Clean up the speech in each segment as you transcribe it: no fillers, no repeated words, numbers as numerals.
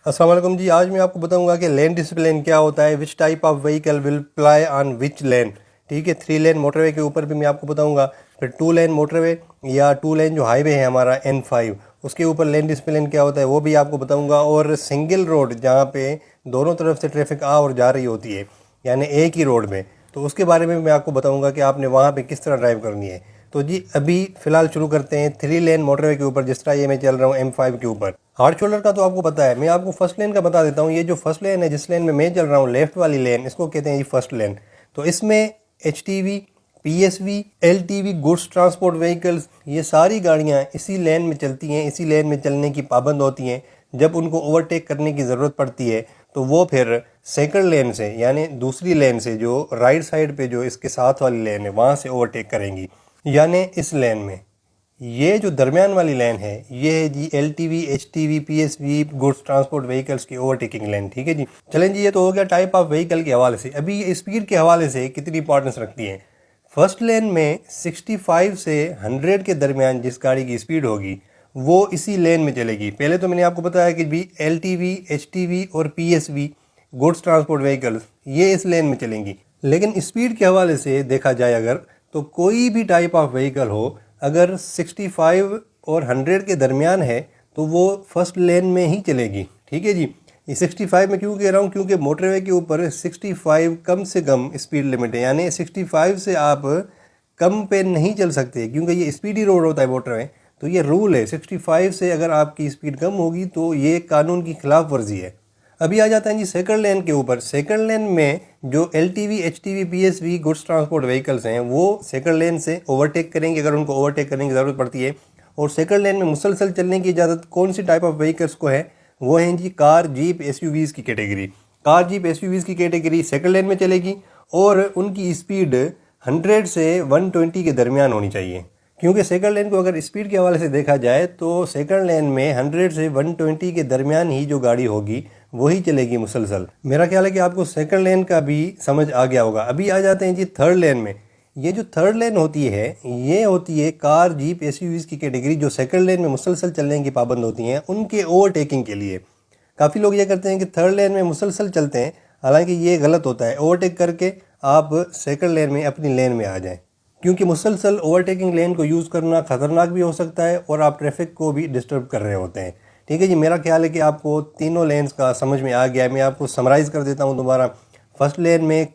अस्सलाम वालेकुम जी। आज मैं आपको बताऊंगा कि लेन डिसिप्लिन क्या होता है, which type of vehicle will ply on which lane. ठीक है, 3 लेन मोटरवे के ऊपर भी मैं आपको बताऊंगा। फिर 2 लेन मोटरवे या 2 लेन जो हाईवे है हमारा N5, उसके ऊपर लेन डिसिप्लिन क्या होता है वो भी आपको बताऊंगा। और सिंगल रोड जहाँ पे दोनों तरफ से ट्रैफिक आ और जा रही होती है, यानी एक ही रोड में, तो उसके बारे में मैं आपको बताऊंगा कि आपने वहाँ पे किस तरह ड्राइव करनी है। तो जी अभी फ़िलहाल शुरू करते हैं 3 लेन मोटरवे के ऊपर। जिस तरह ये मैं चल रहा हूँ M5 के ऊपर, हार्ड शोल्डर का तो आपको पता है। मैं आपको फर्स्ट लेन का बता देता हूँ। ये जो फर्स्ट लेन है, जिस लेन में मैं चल रहा हूँ, लेफ्ट वाली लेन, इसको कहते हैं जी फर्स्ट लेन। तो इसमें HTV, PSV, LTV, goods transport vehicles, ये सारी गाड़ियाँ इसी लेन में चलती हैं, इसी लेन में चलने की पाबंद होती हैं। जब उनको ओवरटेक करने की ज़रूरत पड़ती है तो वो फिर सेकंड लेन से, यानी दूसरी लेन से, जो राइट साइड पे जो इसके साथ वाली लेन है, वहाँ से ओवरटेक करेंगी। यानी इस लेन में, ये जो दरमियान वाली लेन है, ये है जी LTV, HTV, PSV, goods transport vehicles की ओवरटेकिंग लेन। ठीक है जी। चलें जी, ये तो हो गया टाइप ऑफ व्हीकल के हवाले से। अभी ये स्पीड के हवाले से कितनी इंपॉर्टेंस रखती है। फर्स्ट लेन में 65 से 100 के दरमियान जिस गाड़ी की स्पीड होगी वो इसी लेन में चलेगी। पहले तो मैंने आपको बताया कि भी LTV, HTV और PSV, गुड्स ट्रांसपोर्ट व्हीकल्स, ये इस लेन में चलेंगी। लेकिन स्पीड के हवाले से देखा जाए अगर, तो कोई भी टाइप ऑफ व्हीकल हो, अगर 65 और 100 के दरमियान है तो वो फर्स्ट लेन में ही चलेगी। ठीक है जी। ये 65 में क्यों कह रहा हूँ, क्योंकि मोटरवे के ऊपर 65 कम से कम स्पीड लिमिट है, यानी 65 से आप कम पे नहीं चल सकते, क्योंकि ये स्पीडी रोड होता है मोटरवे। तो ये रूल है, 65 से अगर आपकी स्पीड कम होगी तो ये कानून की खिलाफ वर्जी है। अभी आ जाता है जी सेकंड लेन के ऊपर। सेकंड लेन में जो LTV, HTV, PSV, goods transport vehicles हैं वो सेकंड लेन से ओवरटेक करेंगे अगर उनको ओवरटेक करने की ज़रूरत पड़ती है। और सेकंड लेन में मुसलसल चलने की इजाज़त कौन सी टाइप ऑफ व्हीकल्स को है, वो हैं जी कार, जीप, SUVs की कैटेगरी। कार, जीप, SUVs की कैटेगरी सेकंड लेन में चलेगी और उनकी स्पीड 100 से 120 के दरमियान होनी चाहिए। क्योंकि सेकंड लेन को अगर स्पीड के हवाले से देखा जाए तो सेकंड लेन में 100 से 120 के दरमियान ही जो गाड़ी होगी वही चलेगी मुसलसल। मेरा ख्याल है कि आपको सेकंड लेन का भी समझ आ गया होगा। अभी आ जाते हैं जी थर्ड लेन में। ये जो थर्ड लेन होती है, ये होती है कार, जीप, SUVs की कैटेगरी, जो सेकंड लेन में मुसलसल चलने की पाबंद होती हैं उनके ओवरटेकिंग के लिए। काफ़ी लोग ये करते हैं कि थर्ड लेन में मुसलसल चलते हैं, हालांकि ये गलत होता है। ओवरटेक करके आप सेकंड लेन में अपनी लेन में आ जाएं, क्योंकि मुसलसल ओवरटेकिंग लेन को यूज़ करना ख़तरनाक भी हो सकता है और आप ट्रैफिक को भी डिस्टर्ब कर रहे होते हैं। ठीक है जी। मेरा ख्याल है कि आपको तीनों लेन्स का समझ में आ गया है। मैं आपको समराइज़ कर देता हूँ दोबारा। फर्स्ट लेन में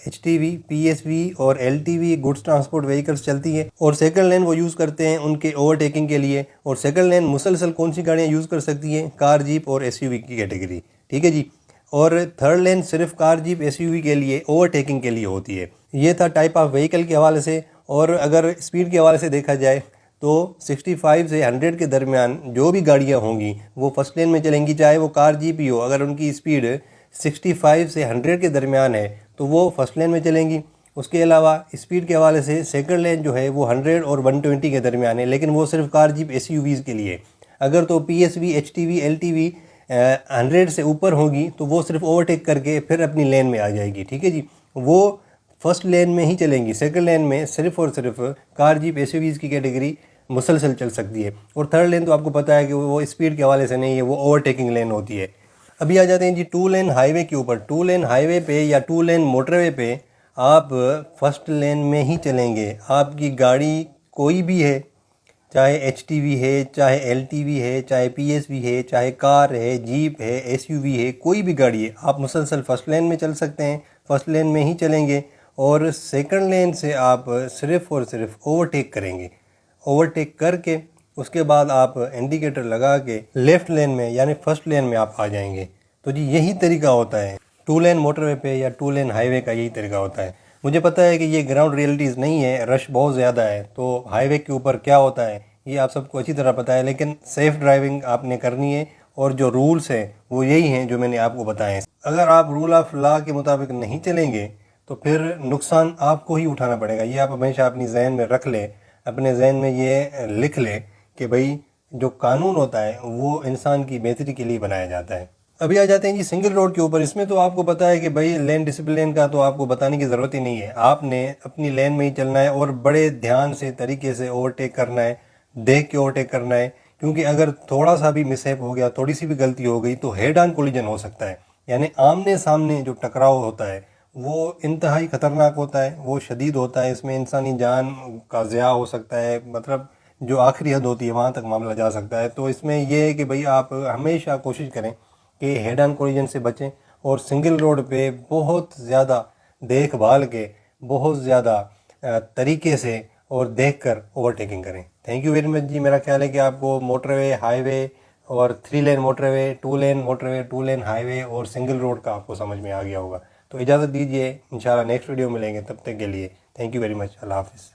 HTV, PSV और LTV, गुड्स ट्रांसपोर्ट व्हीकल्स चलती है और सेकंड लेन वो यूज़ करते हैं उनके ओवरटेकिंग के लिए। और सेकंड लेन मुसलसल कौन सी गाड़ियाँ यूज़ कर सकती हैं, कार, जीप और SUV की कैटेगरी। ठीक है जी। और थर्ड लेन सिर्फ कार, जीप, SUV के लिए, ओवरटेकिंग के लिए होती है। ये था टाइप ऑफ व्हीकल के हवाले से। और अगर स्पीड के हवाले से देखा जाए तो 65 से 100 के दरमियान जो भी गाड़ियाँ होंगी वो फर्स्ट लेन में चलेंगी, चाहे वो कार, जीप ही हो। अगर उनकी स्पीड 65 से 100 के दरमियान है तो वो फर्स्ट लेन में चलेंगी। उसके अलावा स्पीड के हवाले से सेकंड लेन जो है वो 100 और 120 के दरमियान है, लेकिन वो सिर्फ कार, जीप, SUVs के लिए। अगर तो PSV, HTV, LTV 100 से ऊपर होगी तो वो सिर्फ ओवरटेक करके फिर अपनी लेन में आ जाएगी। ठीक है जी। वो फर्स्ट लेन में ही चलेंगी। सेकंड लेन में सिर्फ और सिर्फ कार, जीप, SUVs की कैटेगरी मुसलसल चल सकती है। और थर्ड लेन तो आपको पता है कि वो स्पीड के हवाले से नहीं है, वो ओवरटेकिंग लेन होती है। अभी आ जाते हैं जी 2 लेन हाईवे के ऊपर। 2 लेन हाईवे पे या 2 लेन मोटरवे पे आप फर्स्ट लेन में ही चलेंगे। आपकी गाड़ी कोई भी है, चाहे HTV है, चाहे LTV है, चाहे PSV है, चाहे कार है, जीप है, SUV है, कोई भी गाड़ी है, आप मुसलसल फर्स्ट लेन में चल सकते हैं, फर्स्ट लेन में ही चलेंगे। और सेकंड लेन से आप सिर्फ और सिर्फ ओवरटेक करेंगे। ओवरटेक करके उसके बाद आप इंडिकेटर लगा के लेफ़्ट लेन में यानी फर्स्ट लेन में आप आ जाएंगे। तो जी यही तरीका होता है 2 लेन मोटरवे पे या 2 लेन हाईवे का, यही तरीका होता है। मुझे पता है कि ये ग्राउंड रियलिटीज़ नहीं है, रश बहुत ज़्यादा है, तो हाईवे के ऊपर क्या होता है ये आप सबको अच्छी तरह पता है। लेकिन सेफ़ ड्राइविंग आपने करनी है और जो रूल्स हैं वो यही हैं जो मैंने आपको बताए हैं। अगर आप रूल ऑफ लॉ के मुताबिक नहीं चलेंगे तो फिर नुकसान आपको ही उठाना पड़ेगा। ये आप हमेशा अपनी जहन में रख लें, अपने जहन में ये लिख लें कि भाई जो कानून होता है वो इंसान की बेहतरी के लिए बनाया जाता है। अभी आ जाते हैं जी सिंगल रोड के ऊपर। इसमें तो आपको पता है कि भाई लेन डिसिप्लिन का तो आपको बताने की ज़रूरत ही नहीं है। आपने अपनी लेन में ही चलना है और बड़े ध्यान से, तरीके से ओवरटेक करना है, देख के ओवरटेक करना है। क्योंकि अगर थोड़ा सा भी मिसहैप हो गया, थोड़ी सी भी गलती हो गई तो हेड ऑन कोलिजन हो सकता है, यानी आमने सामने जो टकराव होता है वो इंतहाई ख़तरनाक होता है, वो शदीद होता है, इसमें इंसानी जान का ज़िया हो सकता है, मतलब जो आखिरी हद होती है वहाँ तक मामला जा सकता है। तो इसमें यह है कि भाई आप हमेशा कोशिश करें कि हेड ऑन कोलिजन से बचें और सिंगल रोड पे बहुत ज़्यादा देखभाल के, बहुत ज़्यादा तरीके से और देखकर ओवरटेकिंग करें। थैंक यू वेरी मच जी। मेरा ख्याल है कि आपको मोटरवे, हाईवे और 3 लेन मोटरवे, 2 लेन मोटरवे, 2 लेन हाईवे और सिंगल रोड का आपको समझ में आ गया होगा। तो इजाज़त दीजिए, इंशाल्लाह नेक्स्ट वीडियो मिलेंगे, तब तक के लिए थैंक यू वेरी मच। अल्लाह हाफ़िज़।